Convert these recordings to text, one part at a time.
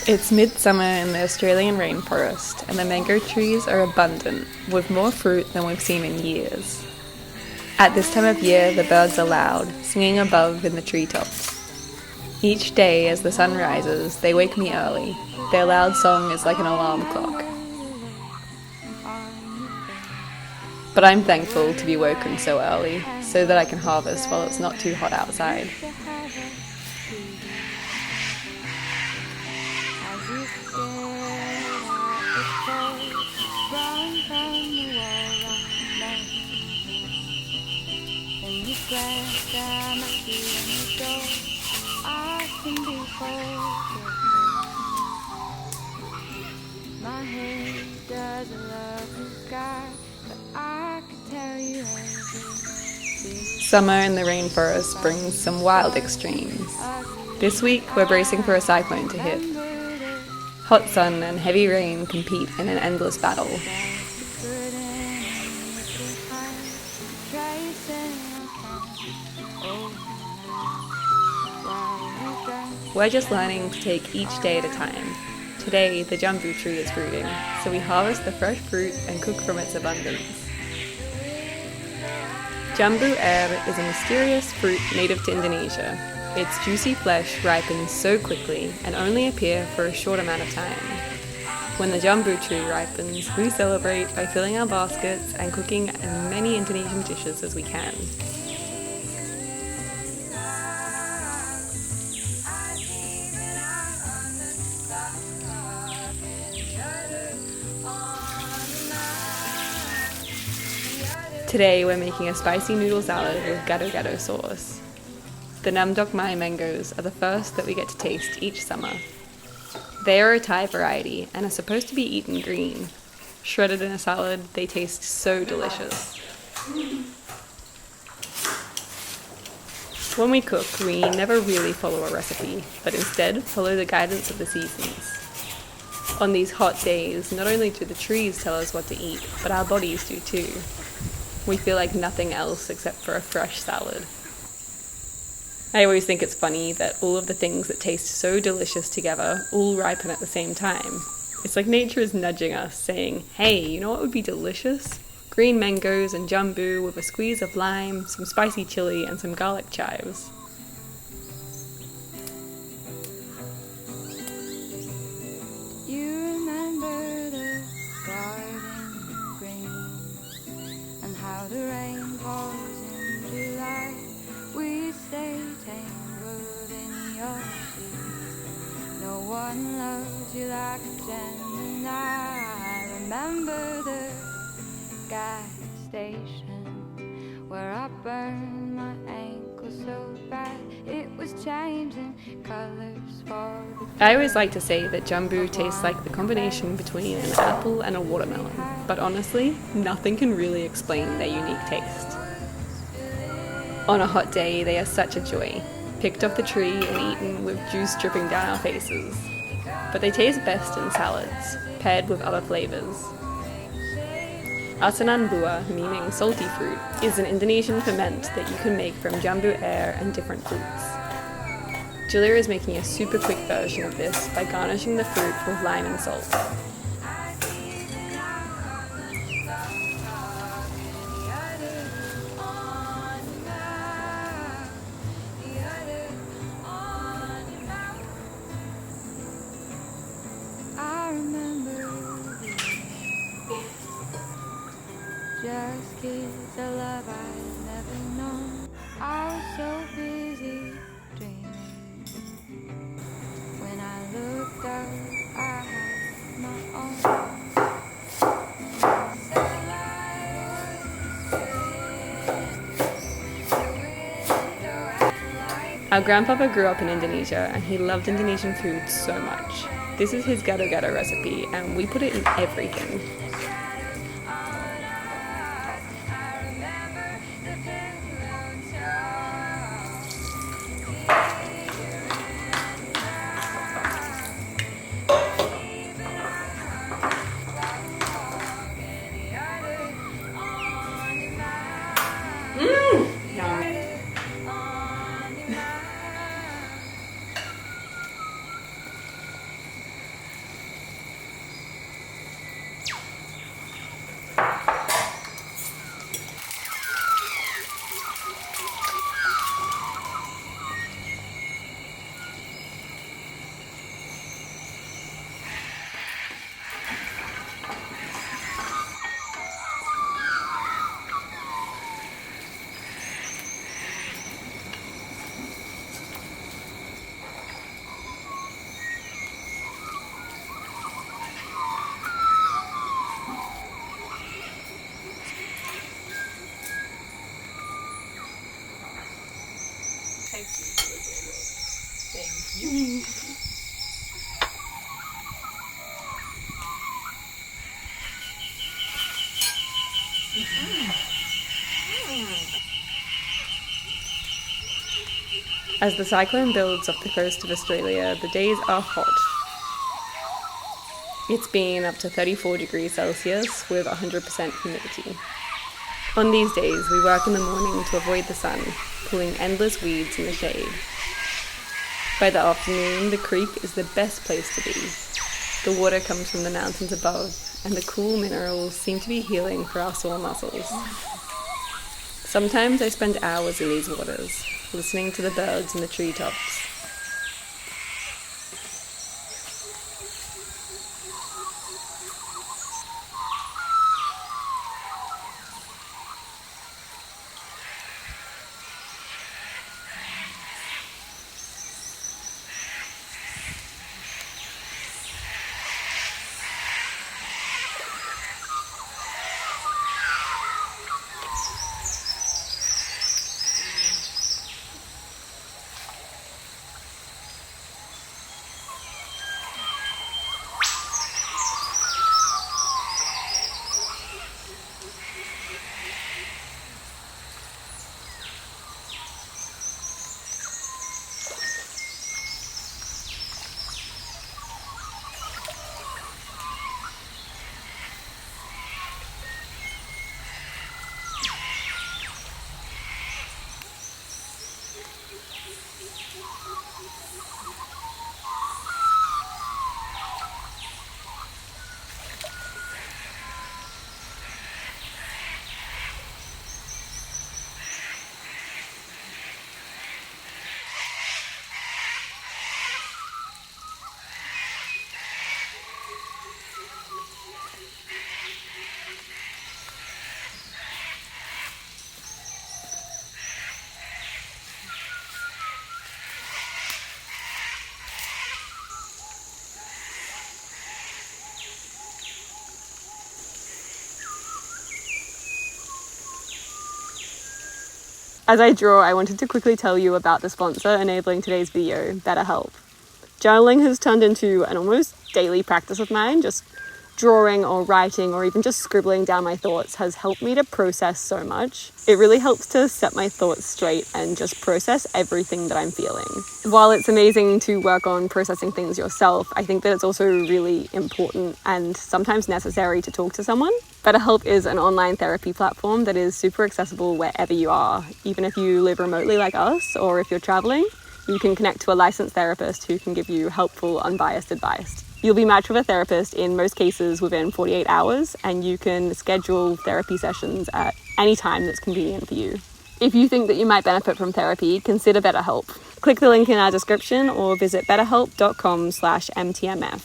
It's midsummer in the Australian rainforest, and the mango trees are abundant, with more fruit than we've seen in years. At this time of year, the birds are loud, singing above in the treetops. Each day as the sun rises, they wake me early. Their loud song is like an alarm clock. But I'm thankful to be woken so early, so that I can harvest while it's not too hot outside. My head doesn't love the sky, but I could tell you everything. Summer in the rainforest brings some wild extremes. This week we're bracing for a cyclone to hit. Hot sun and heavy rain compete in an endless battle. We're just learning to take each day at a time. Today, the jambu tree is fruiting, so we harvest the fresh fruit and cook from its abundance. Jambu air is a mysterious fruit native to Indonesia. Its juicy flesh ripens so quickly and only appear for a short amount of time. When the jambu tree ripens, we celebrate by filling our baskets and cooking as many Indonesian dishes as we can. Today we're making a spicy noodle salad with gado sauce. The namdok mai mangoes are the first that we get to taste each summer. They are a Thai variety and are supposed to be eaten green. Shredded in a salad, they taste so delicious. When we cook, we never really follow a recipe, but instead follow the guidance of the seasons. On these hot days, not only do the trees tell us what to eat, but our bodies do too. We feel like nothing else except for a fresh salad. I always think it's funny that all of the things that taste so delicious together all ripen at the same time. It's like nature is nudging us, saying, hey, you know what would be delicious? Green mangoes and jambu with a squeeze of lime, some spicy chili, and some garlic chives. The rain falls in July. We stay tangled in your sheets. No one loves you like a gentleman. I remember the gas station where I burned my ankle so bad it was changing colors for the... I always like to say that jambu tastes like the combination between an apple and a watermelon, but honestly, nothing can really explain their unique taste. On a hot day, they are such a joy, picked off the tree and eaten with juice dripping down our faces. But they taste best in salads, paired with other flavors. Asanan buah, meaning salty fruit, is an Indonesian ferment that you can make from jambu air and different fruits. Julia is making a super quick version of this by garnishing the fruit with lime and salt. Just kids, a love I'd never known. I was so busy dreaming. When I looked up, I had my own. Our grandpapa grew up in Indonesia and he loved Indonesian food so much. This is his gado recipe and we put it in everything. As the cyclone builds off the coast of Australia, the days are hot. It's been up to 34 degrees Celsius with 100% humidity. On these days, we work in the morning to avoid the sun, pulling endless weeds in the shade. By the afternoon, the creek is the best place to be. The water comes from the mountains above, and the cool minerals seem to be healing for our sore muscles. Sometimes I spend hours in these waters, listening to the birds in the treetops. As I draw, I wanted to quickly tell you about the sponsor enabling today's video, BetterHelp. Journaling has turned into an almost daily practice of mine. Just drawing or writing or even just scribbling down my thoughts has helped me to process so much. It really helps to set my thoughts straight and just process everything that I'm feeling. While it's amazing to work on processing things yourself, I think that it's also really important and sometimes necessary to talk to someone. BetterHelp is an online therapy platform that is super accessible wherever you are. Even if you live remotely like us, or if you're traveling, you can connect to a licensed therapist who can give you helpful, unbiased advice. You'll be matched with a therapist in most cases within 48 hours, and you can schedule therapy sessions at any time that's convenient for you. If you think that you might benefit from therapy, consider BetterHelp. Click the link in our description or visit betterhelp.com/mtmf.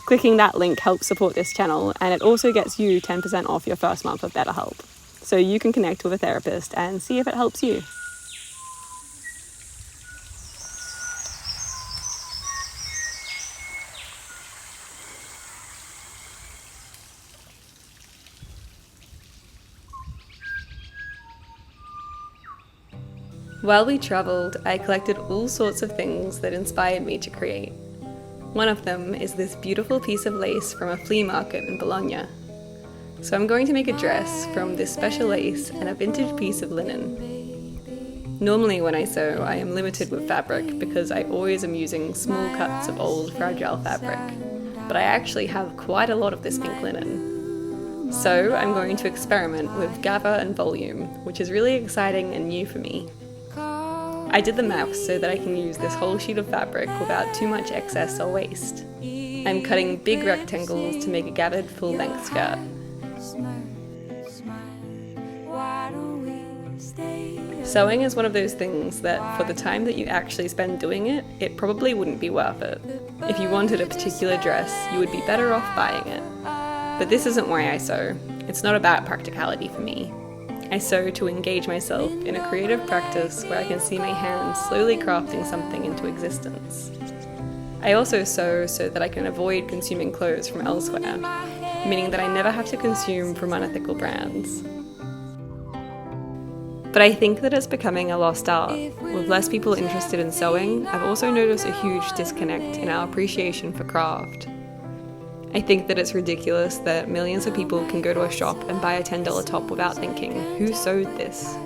Clicking that link helps support this channel, and it also gets you 10% off your first month of BetterHelp. So you can connect with a therapist and see if it helps you. While we travelled, I collected all sorts of things that inspired me to create. One of them is this beautiful piece of lace from a flea market in Bologna. So I'm going to make a dress from this special lace and a vintage piece of linen. Normally when I sew, I am limited with fabric because I always am using small cuts of old fragile fabric, but I actually have quite a lot of this pink linen. So I'm going to experiment with gather and volume, which is really exciting and new for me. I did the maths so that I can use this whole sheet of fabric without too much excess or waste. I'm cutting big rectangles to make a gathered full-length skirt. Sewing is one of those things that, for the time that you actually spend doing it, it probably wouldn't be worth it. If you wanted a particular dress, you would be better off buying it. But this isn't why I sew. It's not about practicality for me. I sew to engage myself in a creative practice where I can see my hands slowly crafting something into existence. I also sew so that I can avoid consuming clothes from elsewhere, meaning that I never have to consume from unethical brands. But I think that it's becoming a lost art. With less people interested in sewing, I've also noticed a huge disconnect in our appreciation for craft. I think that it's ridiculous that millions of people can go to a shop and buy a $10 top without thinking, who sewed this?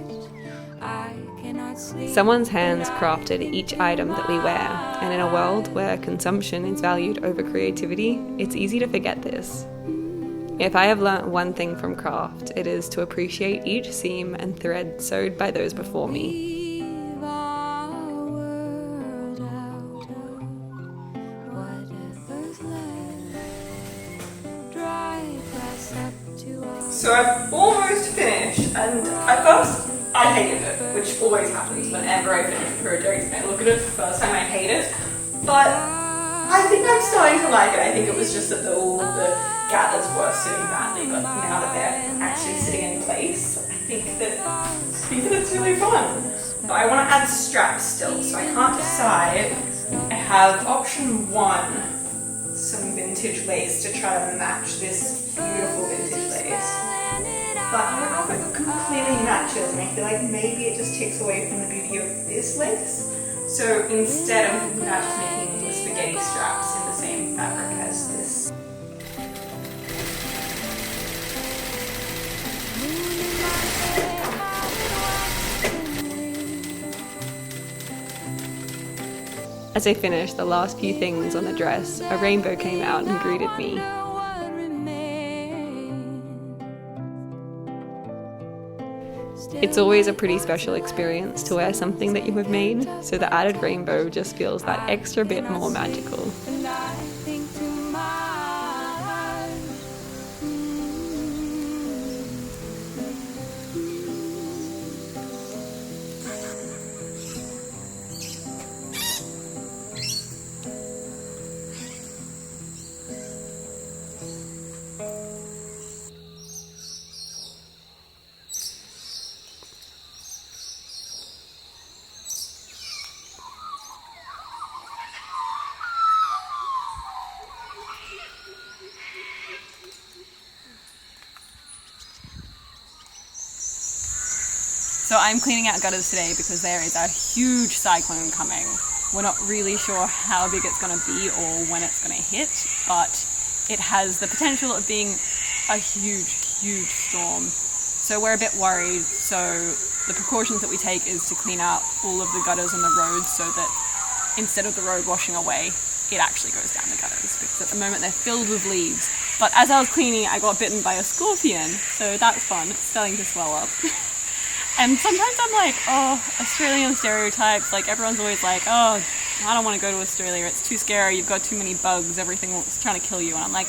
Someone's hands crafted each item that we wear, and in a world where consumption is valued over creativity, it's easy to forget this. If I have learnt one thing from craft, it is to appreciate each seam and thread sewed by those before me. So I've almost finished, and at first I hated it, which always happens whenever I finish a project. I look at it the first time, I hate it, but I think I'm starting to like it. I think it was just that all of the gathers were sitting badly, but now that they're actually sitting in place, I think that it's really fun. But I want to add straps still, so I can't decide. I have option 1, some vintage lace to try to match this beautiful vintage lace. But I don't know if it completely matches, and I feel like maybe it just takes away from the beauty of this lace. So instead I'm thinking about just making spaghetti straps in the same fabric as this. As I finished the last few things on the dress, a rainbow came out and greeted me. It's always a pretty special experience to wear something that you have made, so the added rainbow just feels that extra bit more magical. So I'm cleaning out gutters today because there is a huge cyclone coming. We're not really sure how big it's going to be or when it's going to hit, but it has the potential of being a huge, huge storm. So we're a bit worried. So the precautions that we take is to clean out all of the gutters on the road so that instead of the road washing away, it actually goes down the gutters, because at the moment they're filled with leaves. But as I was cleaning, I got bitten by a scorpion, so that's fun. It's starting to swell up. And sometimes I'm like, oh, Australian stereotypes, like everyone's always like, oh, I don't want to go to Australia, it's too scary, you've got too many bugs, everything's trying to kill you. And I'm like,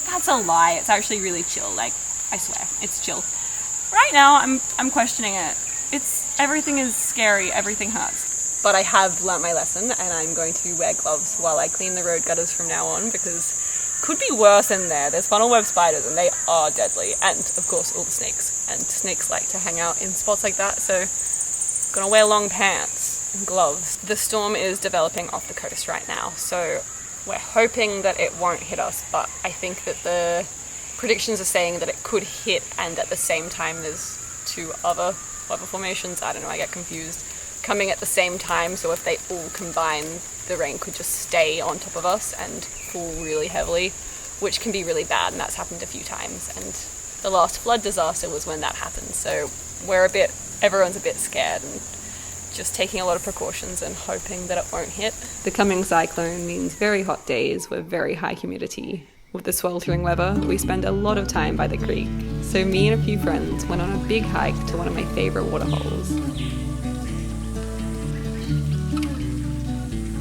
that's a lie, it's actually really chill, like, I swear, it's chill. Right now, I'm questioning it. Everything is scary, everything hurts. But I have learnt my lesson, and I'm going to wear gloves while I clean the road gutters from now on, because could be worse in there. There's funnel web spiders and they are deadly, and of course all the snakes, and snakes like to hang out in spots like that, so gonna wear long pants and gloves. The storm is developing off the coast right now, so we're hoping that it won't hit us, but I think that the predictions are saying that it could hit, and at the same time there's 2 other weather formations, I don't know, I get confused, coming at the same time, so if they all combine, the rain could just stay on top of us and fall really heavily, which can be really bad, and that's happened a few times, and the last flood disaster was when that happened, so everyone's a bit scared and just taking a lot of precautions and hoping that it won't hit. The coming cyclone means very hot days with very high humidity. With the sweltering weather, we spend a lot of time by the creek, so me and a few friends went on a big hike to one of my favourite waterfalls.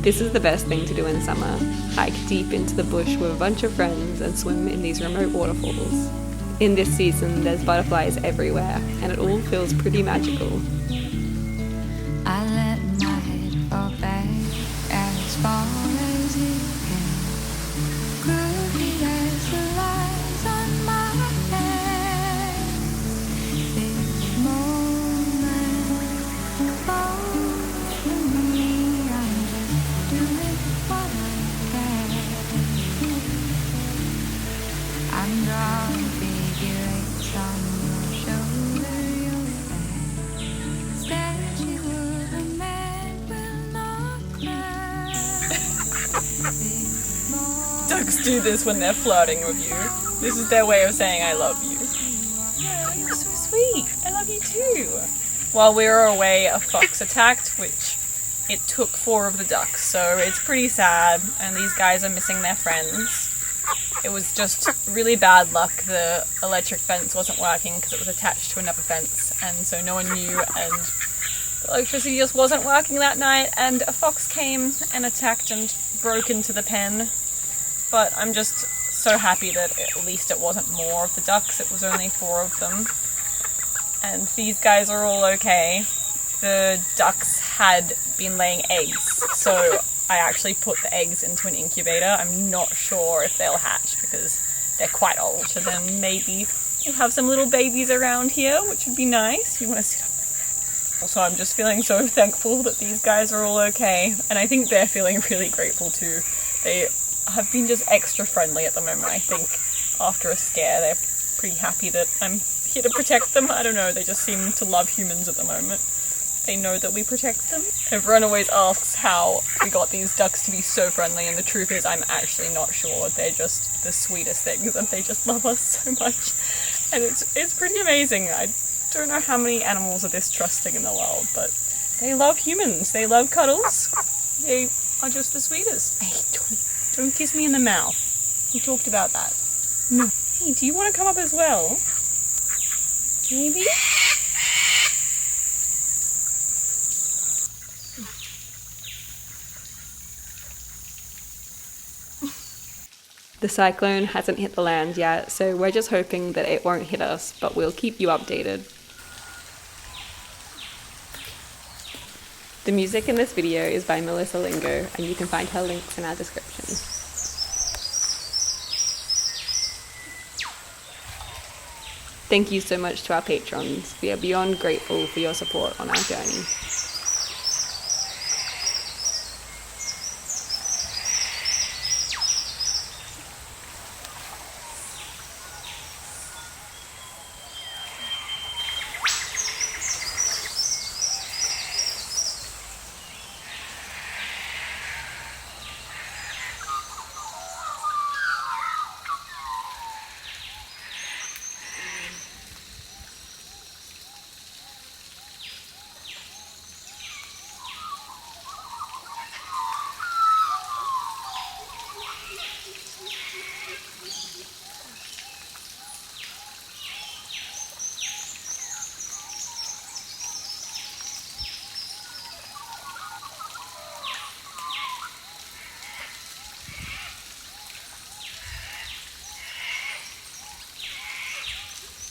This is the best thing to do in summer, hike deep into the bush with a bunch of friends and swim in these remote waterfalls. In this season, there's butterflies everywhere, and it all feels pretty magical. I let my head fall back as far as it can. Crooked as the lines on my head. This moment for me, I'm just doing what I can. I'm drawing figure eights on your shoulder, your back. Ducks do this when they're flirting with you. This is their way of saying I love you. Yeah, you're so sweet. I love you too. While we were away, a fox attacked, which it took 4 of the ducks, so it's pretty sad, and these guys are missing their friends. It was just really bad luck. The electric fence wasn't working because it was attached to another fence, and so no one knew, and the electricity just wasn't working that night, and a fox came and attacked and broke into the pen. But I'm just so happy that at least it wasn't more of the ducks, it was only 4 of them. And these guys are all okay. The ducks had been laying eggs, so I actually put the eggs into an incubator. I'm not sure if they'll hatch because they're quite old, so then maybe we'll have some little babies around here, which would be nice. You want to sit up like that? Also, I'm just feeling so thankful that these guys are all okay, and I think they're feeling really grateful too. They have been just extra friendly at the moment. I think after a scare, they're pretty happy that I'm here to protect them. I don't know, they just seem to love humans at the moment. They know that we protect them. Everyone always asks how we got these ducks to be so friendly, and the truth is I'm actually not sure. They're just the sweetest things, and they just love us so much. And it's pretty amazing. I don't know how many animals are this trusting in the world, but they love humans. They love cuddles. They are just the sweetest. Hey, don't kiss me in the mouth. We talked about that. No. Hey, do you want to come up as well? Maybe? The cyclone hasn't hit the land yet, so we're just hoping that it won't hit us, but we'll keep you updated. The music in this video is by Melissa Lingo, and you can find her links in our description. Thank you so much to our patrons. We are beyond grateful for your support on our journey.